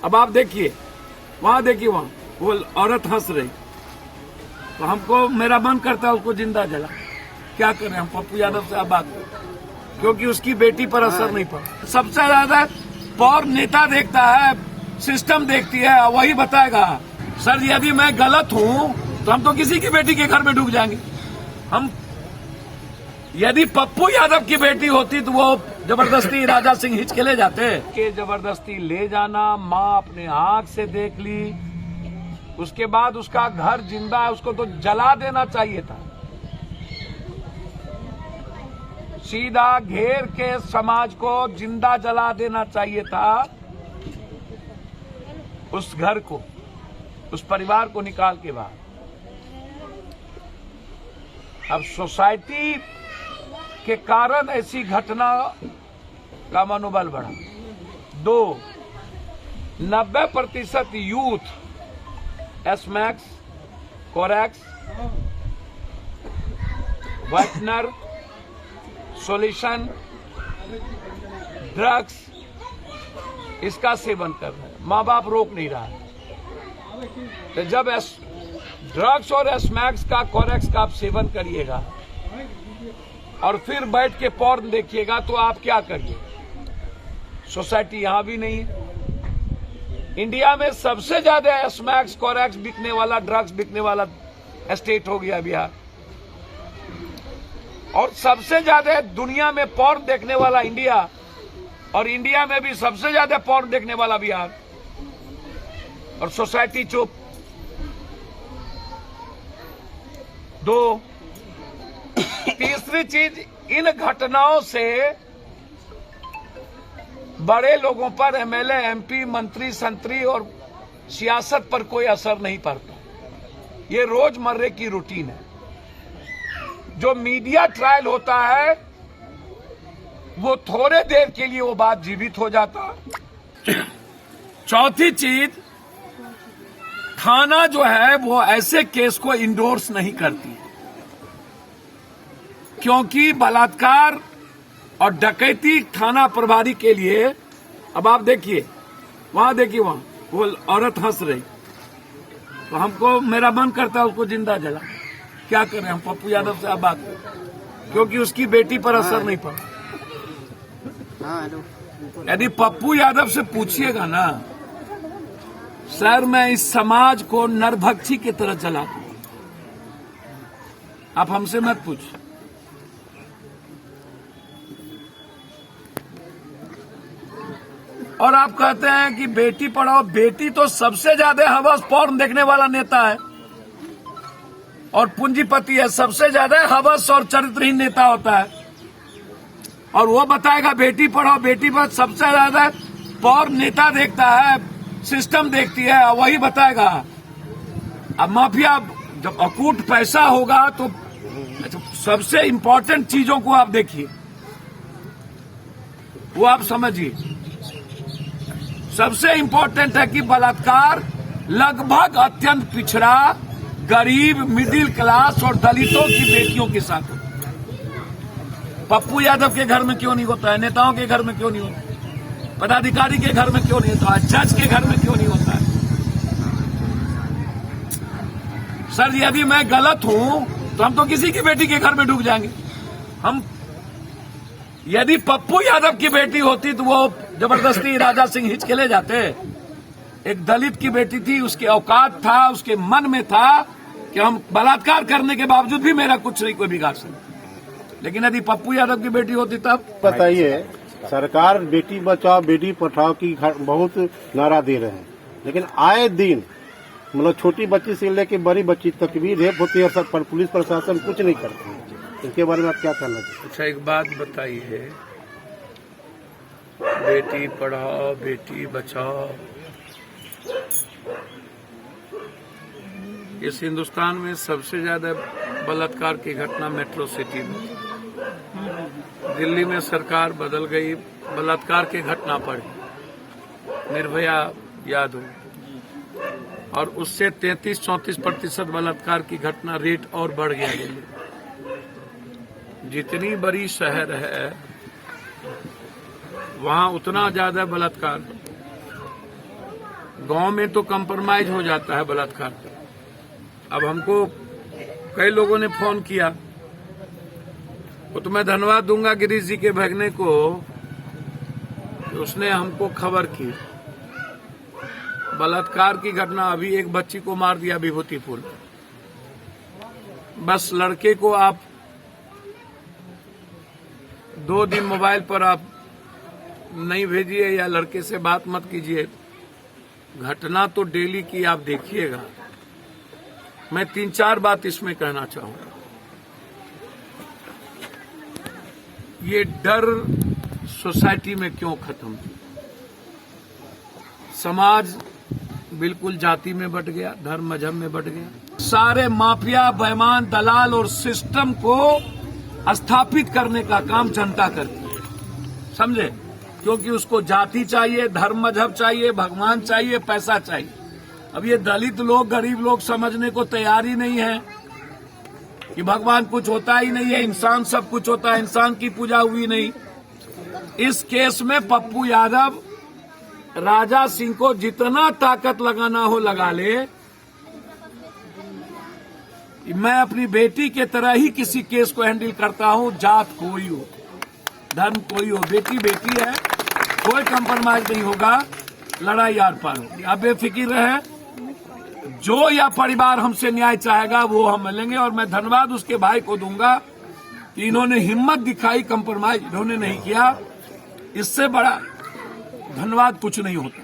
अब आप देखिए देखिए वहाँ वो औरत हंस रही, तो हमको मेरा मन करता है उसको जिंदा जला। क्या करें हम पप्पू यादव से अब बात करें, क्योंकि उसकी बेटी पर असर नहीं पड़ा। सबसे ज्यादा पौर नेता देखता है, सिस्टम देखती है, वही बताएगा। सर यदि मैं गलत हूँ तो हम तो किसी की बेटी के घर में डूब जाएंगे। हम यदि पप्पू यादव की बेटी होती तो वो जबरदस्ती राजा सिंह हिच के ले जाते। के जबरदस्ती ले जाना, माँ अपने आंख से देख ली, उसके बाद उसका घर जिंदा है, उसको तो जला देना चाहिए था। सीधा घेर के समाज को जिंदा जला देना चाहिए था। उस घर को, उस परिवार को निकाल के बाहर। अब सोसाइटी के कारण ऐसी घटना का मनोबल बढ़ा। 90% यूथ एसमैक्स, कोरेक्स, वाइटनर, सॉल्यूशन, ड्रग्स इसका सेवन कर रहे हैं। माँ बाप रोक नहीं रहा है। तो जब ड्रग्स और एसमैक्स का, कोरेक्स का आप सेवन करिएगा और फिर बैठ के पॉर्न देखिएगा तो आप क्या करिए? सोसाइटी यहां भी नहीं है। इंडिया में सबसे ज्यादा एसमैक्स, कोरेक्स बिकने वाला, ड्रग्स बिकने वाला स्टेट हो गया बिहार, और सबसे ज्यादा दुनिया में पॉर्न देखने वाला इंडिया, और इंडिया में भी सबसे ज्यादा पॉर्न देखने वाला बिहार, और सोसाइटी चुप। तीसरी चीज, इन घटनाओं से बड़े लोगों पर, एमएलए, एमपी, मंत्री, संतरी और सियासत पर कोई असर नहीं पड़ता। ये रोजमर्रे की रूटीन है। जो मीडिया ट्रायल होता है वो थोड़े देर के लिए वो बात जीवित हो जाता। चौथी चीज, थाना जो है वो ऐसे केस को इंडोर्स नहीं करती, क्योंकि बलात्कार और डकैती थाना प्रभारी के लिए। अब आप देखिए वहाँ वो औरत हंस रही, तो हमको मेरा मन करता है उसको जिंदा जला। क्या करें हम पप्पू यादव से अब बात करें, क्योंकि उसकी बेटी पर असर नहीं पड़ा। यदि पप्पू यादव से पूछिएगा ना, सर मैं इस समाज को नरभक्षी की तरह चला दूं, आप हमसे मत पूछिए। और आप कहते हैं कि बेटी पढ़ाओ। बेटी तो सबसे ज्यादा हवस पॉर्न देखने वाला नेता है और पूंजीपति है। सबसे ज्यादा हवस और चरित्रहीन नेता होता है, और वो बताएगा बेटी पढ़ाओ, बेटी बचाओ। सबसे ज्यादा पॉर्न नेता देखता है, सिस्टम देखती है, वही बताएगा। अब माफिया जब अकूट पैसा होगा तो सबसे इंपॉर्टेंट चीजों को आप देखिए, वो आप समझिए। सबसे इंपॉर्टेंट है कि बलात्कार लगभग अत्यंत पिछड़ा, गरीब, मिडिल क्लास और दलितों की बेटियों के साथ होता है। पप्पू यादव के घर में क्यों नहीं होता है? नेताओं के घर में क्यों नहीं होता है? पदाधिकारी के घर में क्यों नहीं होता है? जज के घर में क्यों नहीं होता है? सर यदि मैं गलत हूं तो हम तो किसी की बेटी के घर में डूब जाएंगे। हम यदि पप्पू यादव की बेटी होती तो वो जबरदस्ती राजा सिंह हिच के ले जाते। एक दलित की बेटी थी, उसके औकात था, उसके मन में था कि हम बलात्कार करने के बावजूद भी मेरा कुछ नहीं कोई बिगाड़ सकता। लेकिन यदि पप्पू यादव की बेटी होती तब। बताइए, सरकार बेटी बचाओ बेटी पढ़ाओ की बहुत नारा दे रहे हैं, लेकिन आए दिन मतलब छोटी बच्ची से लेकर बड़ी बच्ची तक भी रेप होती है, सब पर पुलिस प्रशासन कुछ नहीं करती है। इसके बारे में आप क्या कहना चाहिए? अच्छा एक बात बताइए, बेटी पढ़ाओ बेटी बचाओ, इस हिंदुस्तान में सबसे ज्यादा बलात्कार की घटना मेट्रो सिटी में। दिल्ली में सरकार बदल गई, बलात्कार की घटना बढ़ी, निर्भया याद हो, और उससे 33-34% बलात्कार की घटना रेट और बढ़ गया दिल्ली। जितनी बड़ी शहर है वहां उतना ज्यादा बलात्कार। गांव में तो कंप्रोमाइज हो जाता है बलात्कार पे। अब हमको कई लोगों ने फोन किया, तो मैं धन्यवाद दूंगा गिरीश जी के भगने को, उसने हमको खबर की। बलात्कार की घटना, अभी एक बच्ची को मार दिया विभूतिपुर। बस लड़के को आप 2 दिन मोबाइल पर आप नहीं भेजिए या लड़के से बात मत कीजिए। घटना तो डेली की आप देखिएगा। मैं 3-4 बात इसमें कहना चाहूंगा। ये डर सोसाइटी में क्यों खत्म? समाज बिल्कुल जाति में बट गया, धर्म मजहब में बट गया। सारे माफिया, बेईमान, दलाल और सिस्टम को स्थापित करने का काम जनता करती है, समझे? क्योंकि उसको जाति चाहिए, धर्म मजहब चाहिए, भगवान चाहिए, पैसा चाहिए। अब ये दलित लोग, गरीब लोग समझने को तैयार ही नहीं है कि भगवान कुछ होता ही नहीं है, इंसान सब कुछ होता है, इंसान की पूजा हुई नहीं। इस केस में पप्पू यादव राजा सिंह को जितना ताकत लगाना हो लगा ले। मैं अपनी बेटी के तरह ही किसी केस को हैंडल करता हूं, जात कोई हो, धर्म कोई हो, बेटी बेटी है, कोई कंप्रोमाइज नहीं होगा, लड़ाई आर पार होगी। आप बेफिक्र रहे, जो या परिवार हमसे न्याय चाहेगा वो हम मिलेंगे। और मैं धन्यवाद उसके भाई को दूंगा कि इन्होंने हिम्मत दिखाई, कंप्रोमाइज इन्होंने नहीं किया। इससे बड़ा धन्यवाद कुछ नहीं होता।